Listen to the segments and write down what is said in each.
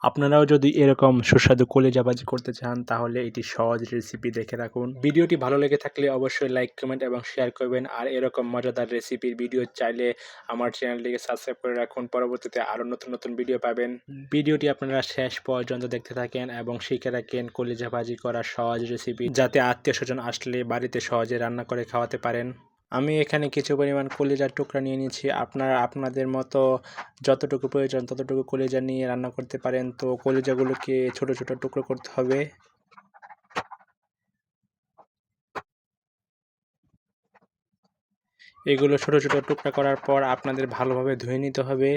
আপনারাও যদি এরকম সুস্বাদু কলিজা ভাজি করতে চান তাহলে এটি সহজ রেসিপি দেখে রাখুন। ভিডিওটি ভালো লেগে থাকলে অবশ্যই লাইক, কমেন্ট এবং শেয়ার করবেন। আর এরকম মজাদার রেসিপির ভিডিও চাইলে আমার চ্যানেলটিকে সাবস্ক্রাইব করে রাখুন। পরবর্তীতে আরও নতুন নতুন ভিডিও পাবেন। ভিডিওটি আপনারা শেষ পর্যন্ত দেখতে থাকেন এবং শিখে রাখেন কলিজা ভাজি করার সহজ রেসিপি, যাতে আত্মীয়স্বজন আসলে বাড়িতে সহজে রান্না করে খাওয়াতে পারেন। আমি এখানে কিছু পরিমাণ কলিজার টুকরা নিয়ে নিয়েছি। আপনারা আপনাদের মতো যতটুকু প্রয়োজন ততটুকু কলিজা নিয়ে রান্না করতে পারেন। তো কলিজাগুলোকে ছোট ছোট টুকরো করতে হবে। এগুলো ছোট ছোট টুকরা করার পর আপনাদের ভালোভাবে ধুয়ে নিতে হবে।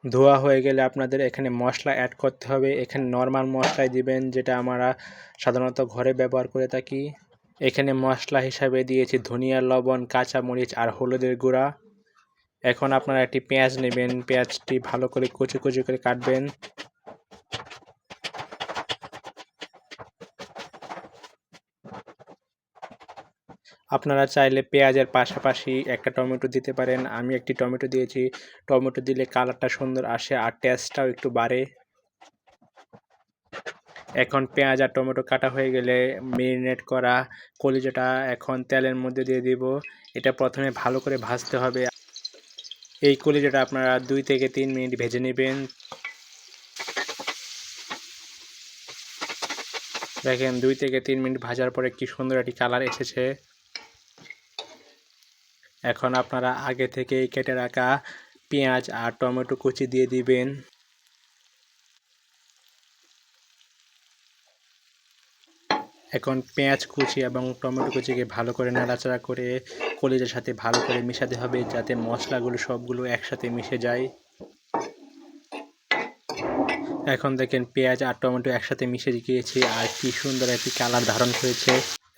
ধোয়া হয়ে গেলে আপনাদের এখানে মশলা অ্যাড করতে হবে। এখানে নর্মাল মশলাই দিবেন, যেটা আমরা সাধারণত ঘরে ব্যবহার করে থাকি। এখানে মশলা হিসাবে দিয়েছি ধনিয়া, লবণ, কাঁচামরিচ আর হলুদের গুঁড়া। এখন আপনারা একটি পেঁয়াজ নেবেন, পেঁয়াজটি ভালো করে কুচি কুচি করে কাটবেন। আপনারা চাইলে পেঁয়াজের পাশাপাশি একটা টমেটো দিতে পারেন। আমি একটি টমেটো দিয়েছি। টমেটো দিলে কালারটা সুন্দর আসে আর টেস্টটাও একটু বাড়ে। এখন পেঁয়াজ আর টমেটো কাটা হয়ে গেলে মেরিনেট করা কলিজাটা এখন তেলের মধ্যে দিয়ে দিব। এটা প্রথমে ভালো করে ভাজতে হবে। এই কলিজাটা আপনারা 2 থেকে 3 মিনিট ভেজে নেবেন। দেখেন 2 থেকে 3 মিনিট ভাজার পরে কি সুন্দর একটি কালার এসেছে। এখন আপনারা আগে থেকেই কেটে রাখা পেঁয়াজ আর টমেটো কুচি দিয়ে দিবেন। এখন পেঁয়াজ কুচি এবং টমেটো কুচিকে ভালো করে নাড়াচাড়া করে কলিজার সাথে ভালো করে মেশাতে হবে, যাতে মশলাগুলো সবগুলো একসাথে মিশে যায়। এখন দেখেন পেঁয়াজ আর টমেটো একসাথে মিশে গিয়েছে আর কি সুন্দর একটি কালার ধারণ করেছে।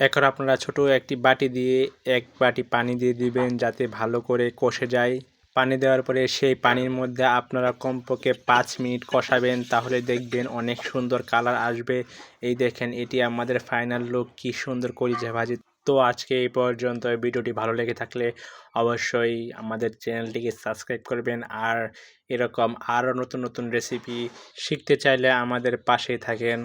এখন আপনারা ছোট একটি বাটি দিয়ে 1 বাটি পানি দিয়ে দিবেন, যাতে ভালো করে কষে যায়। পানি দেওয়ার পরে সেই পানির মধ্যে আপনারা কমপক্ষে 5 মিনিট কষাবেন, তাহলে দেখবেন অনেক সুন্দর কালার আসবে। এই দেখেন এটি আমাদের ফাইনাল লুক, কি সুন্দর কলিজা ভাজি। তো আজকে এই পর্যন্ত। ভিডিওটি ভালো লেগে থাকলে অবশ্যই আমাদের চ্যানেলটিকে সাবস্ক্রাইব করবেন। আর এরকম আরও নতুন নতুন রেসিপি শিখতে চাইলে আমাদের পাশেই থাকেন।